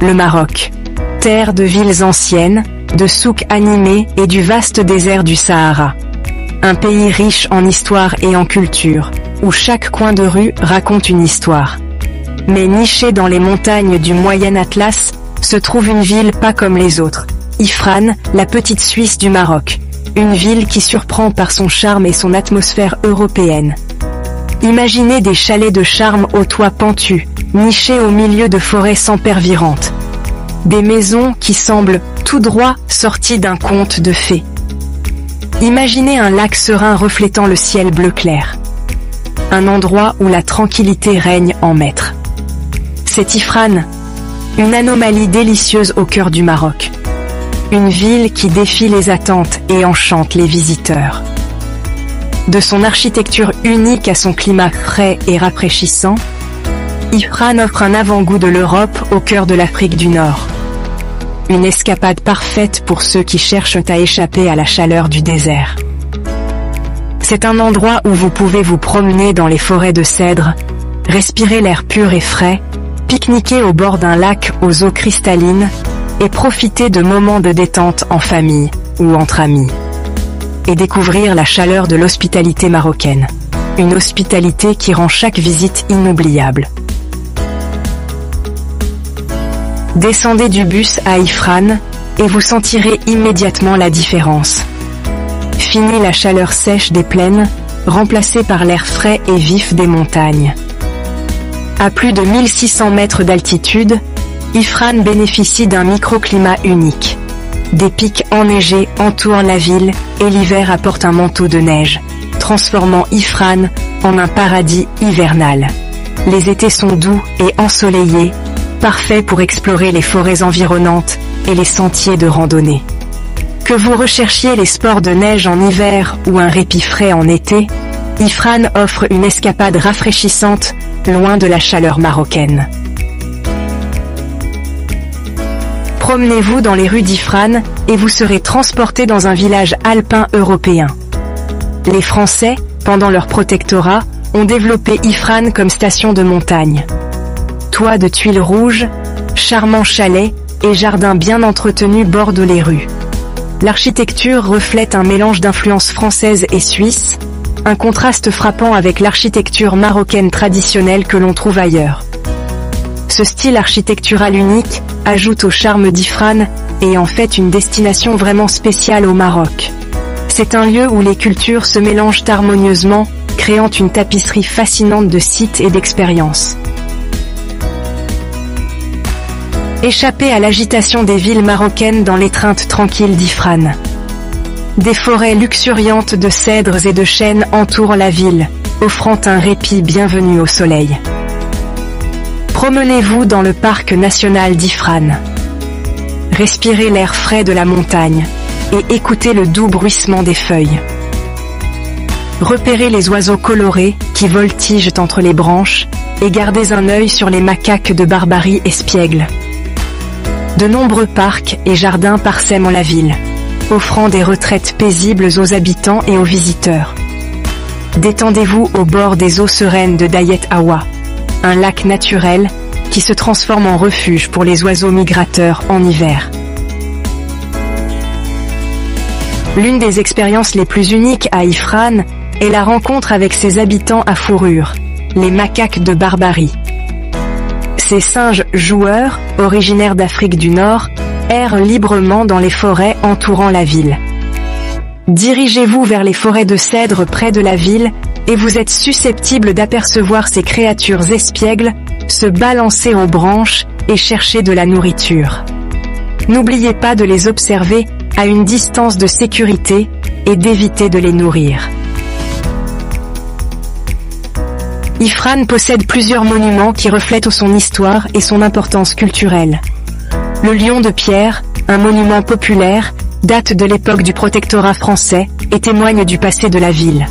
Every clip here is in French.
le Maroc. Terre de villes anciennes, de souks animés et du vaste désert du Sahara. Un pays riche en histoire et en culture, où chaque coin de rue raconte une histoire. Mais nichée dans les montagnes du Moyen Atlas, se trouve une ville pas comme les autres. Ifrane, la petite Suisse du Maroc. Une ville qui surprend par son charme et son atmosphère européenne. Imaginez des chalets de charme aux toits pentus, nichés au milieu de forêts sempervirantes. Des maisons qui semblent tout droit sorties d'un conte de fées. Imaginez un lac serein reflétant le ciel bleu clair. Un endroit où la tranquillité règne en maître. C'est Ifrane, une anomalie délicieuse au cœur du Maroc. Une ville qui défie les attentes et enchante les visiteurs. De son architecture unique à son climat frais et rafraîchissant, Ifrane offre un avant-goût de l'Europe au cœur de l'Afrique du Nord. Une escapade parfaite pour ceux qui cherchent à échapper à la chaleur du désert. C'est un endroit où vous pouvez vous promener dans les forêts de cèdres, respirer l'air pur et frais, pique-niquer au bord d'un lac aux eaux cristallines, et profiter de moments de détente en famille ou entre amis. Et découvrir la chaleur de l'hospitalité marocaine. Une hospitalité qui rend chaque visite inoubliable. Descendez du bus à Ifrane, et vous sentirez immédiatement la différence. Fini la chaleur sèche des plaines, remplacée par l'air frais et vif des montagnes. À plus de 1600 mètres d'altitude, Ifrane bénéficie d'un microclimat unique. Des pics enneigés entourent la ville, et l'hiver apporte un manteau de neige, transformant Ifrane en un paradis hivernal. Les étés sont doux et ensoleillés, parfaits pour explorer les forêts environnantes et les sentiers de randonnée. Que vous recherchiez les sports de neige en hiver ou un répit frais en été, Ifrane offre une escapade rafraîchissante, loin de la chaleur marocaine. Promenez-vous dans les rues d'Ifrane et vous serez transporté dans un village alpin européen. Les Français, pendant leur protectorat, ont développé Ifrane comme station de montagne. Toits de tuiles rouges, charmants chalets et jardins bien entretenus bordent les rues. L'architecture reflète un mélange d'influences françaises et suisses, un contraste frappant avec l'architecture marocaine traditionnelle que l'on trouve ailleurs. Ce style architectural unique ajoute au charme d'Ifrane et en fait une destination vraiment spéciale au Maroc. C'est un lieu où les cultures se mélangent harmonieusement, créant une tapisserie fascinante de sites et d'expériences. Échappez à l'agitation des villes marocaines dans l'étreinte tranquille d'Ifrane. Des forêts luxuriantes de cèdres et de chênes entourent la ville, offrant un répit bienvenu au soleil. Promenez-vous dans le parc national d'Ifrane. Respirez l'air frais de la montagne et écoutez le doux bruissement des feuilles. Repérez les oiseaux colorés qui voltigent entre les branches et gardez un œil sur les macaques de Barbarie espiègles. De nombreux parcs et jardins parsèment la ville, offrant des retraites paisibles aux habitants et aux visiteurs. Détendez-vous au bord des eaux sereines de Dayet Awa, un lac naturel qui se transforme en refuge pour les oiseaux migrateurs en hiver. L'une des expériences les plus uniques à Ifrane est la rencontre avec ses habitants à fourrure, les macaques de Barbarie. Ces singes joueurs, originaires d'Afrique du Nord, errent librement dans les forêts entourant la ville. Dirigez-vous vers les forêts de cèdres près de la ville, et vous êtes susceptible d'apercevoir ces créatures espiègles se balancer aux branches et chercher de la nourriture. N'oubliez pas de les observer à une distance de sécurité et d'éviter de les nourrir. Ifrane possède plusieurs monuments qui reflètent son histoire et son importance culturelle. Le Lion de Pierre, un monument populaire, date de l'époque du protectorat français et témoigne du passé de la ville.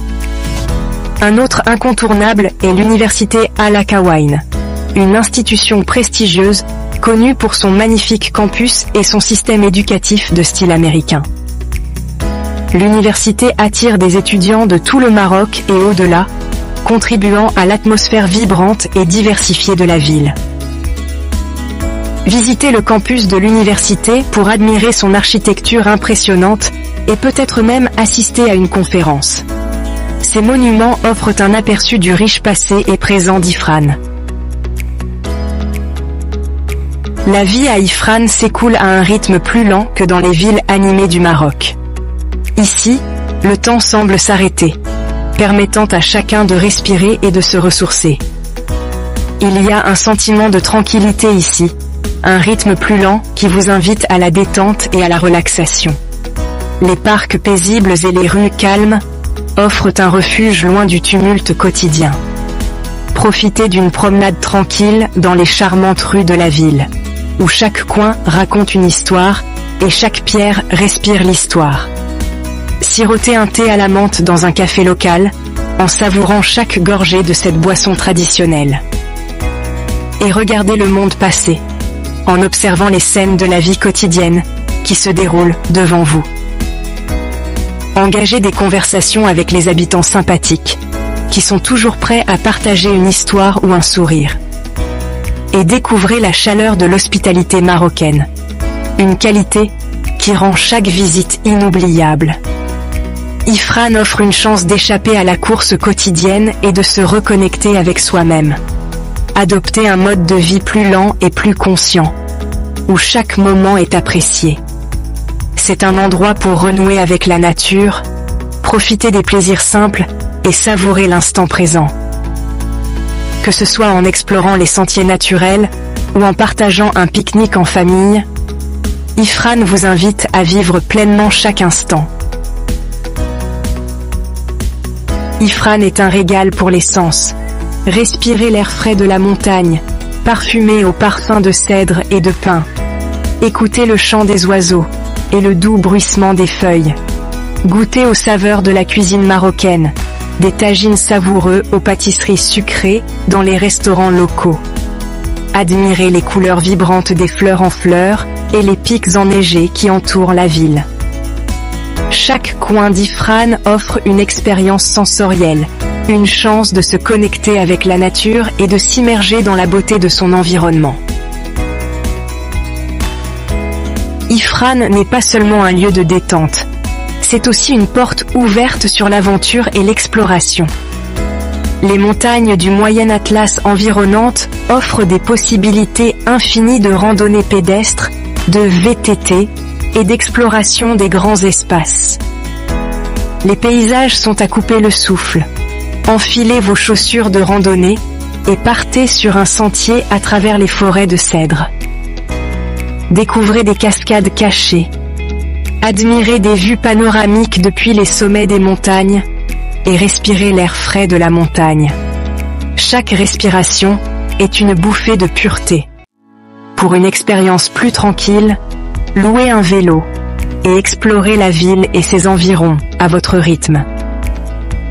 Un autre incontournable est l'université Al-Akhawaïn, une institution prestigieuse, connue pour son magnifique campus et son système éducatif de style américain. L'université attire des étudiants de tout le Maroc et au-delà, contribuant à l'atmosphère vibrante et diversifiée de la ville. Visitez le campus de l'université pour admirer son architecture impressionnante et peut-être même assister à une conférence. Ces monuments offrent un aperçu du riche passé et présent d'Ifrane. La vie à Ifrane s'écoule à un rythme plus lent que dans les villes animées du Maroc. Ici, le temps semble s'arrêter, permettant à chacun de respirer et de se ressourcer. Il y a un sentiment de tranquillité ici, un rythme plus lent qui vous invite à la détente et à la relaxation. Les parcs paisibles et les rues calmes offrent un refuge loin du tumulte quotidien. Profitez d'une promenade tranquille dans les charmantes rues de la ville, où chaque coin raconte une histoire et chaque pierre respire l'histoire. Sirotez un thé à la menthe dans un café local, en savourant chaque gorgée de cette boisson traditionnelle. Et regardez le monde passer, en observant les scènes de la vie quotidienne qui se déroulent devant vous. Engagez des conversations avec les habitants sympathiques, qui sont toujours prêts à partager une histoire ou un sourire. Et découvrez la chaleur de l'hospitalité marocaine, une qualité qui rend chaque visite inoubliable. Ifrane offre une chance d'échapper à la course quotidienne et de se reconnecter avec soi-même. Adoptez un mode de vie plus lent et plus conscient, où chaque moment est apprécié. C'est un endroit pour renouer avec la nature, profiter des plaisirs simples et savourer l'instant présent. Que ce soit en explorant les sentiers naturels ou en partageant un pique-nique en famille, Ifrane vous invite à vivre pleinement chaque instant. Ifrane est un régal pour les sens. Respirez l'air frais de la montagne, parfumé au parfum de cèdre et de pin. Écoutez le chant des oiseaux et le doux bruissement des feuilles. Goûtez aux saveurs de la cuisine marocaine, des tagines savoureux aux pâtisseries sucrées dans les restaurants locaux. Admirez les couleurs vibrantes des fleurs en fleurs et les pics enneigés qui entourent la ville. Chaque coin d'Ifrane offre une expérience sensorielle, une chance de se connecter avec la nature et de s'immerger dans la beauté de son environnement. Ifrane n'est pas seulement un lieu de détente, c'est aussi une porte ouverte sur l'aventure et l'exploration. Les montagnes du Moyen Atlas environnantes offrent des possibilités infinies de randonnées pédestres, de VTT et d'exploration des grands espaces. Les paysages sont à couper le souffle. Enfilez vos chaussures de randonnée et partez sur un sentier à travers les forêts de cèdres. Découvrez des cascades cachées. Admirez des vues panoramiques depuis les sommets des montagnes et respirez l'air frais de la montagne. Chaque respiration est une bouffée de pureté. Pour une expérience plus tranquille, louez un vélo et explorez la ville et ses environs à votre rythme.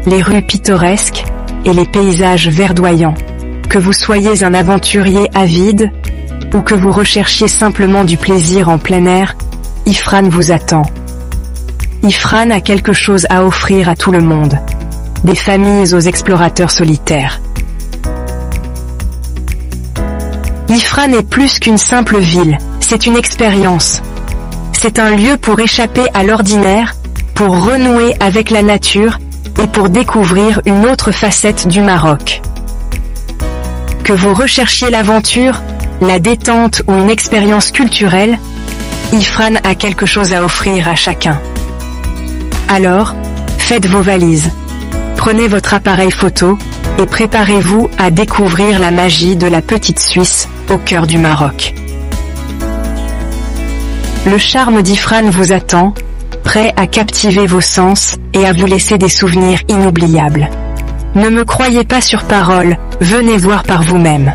Les rues pittoresques et les paysages verdoyants, que vous soyez un aventurier avide ou que vous recherchiez simplement du plaisir en plein air, Ifrane vous attend. Ifrane a quelque chose à offrir à tout le monde, des familles aux explorateurs solitaires. Ifrane est plus qu'une simple ville, c'est une expérience. C'est un lieu pour échapper à l'ordinaire, pour renouer avec la nature et pour découvrir une autre facette du Maroc. Que vous recherchiez l'aventure, la détente ou une expérience culturelle, Ifrane a quelque chose à offrir à chacun. Alors, faites vos valises. Prenez votre appareil photo et préparez-vous à découvrir la magie de la petite Suisse au cœur du Maroc. Le charme d'Ifrane vous attend, prêt à captiver vos sens et à vous laisser des souvenirs inoubliables. Ne me croyez pas sur parole, venez voir par vous-même.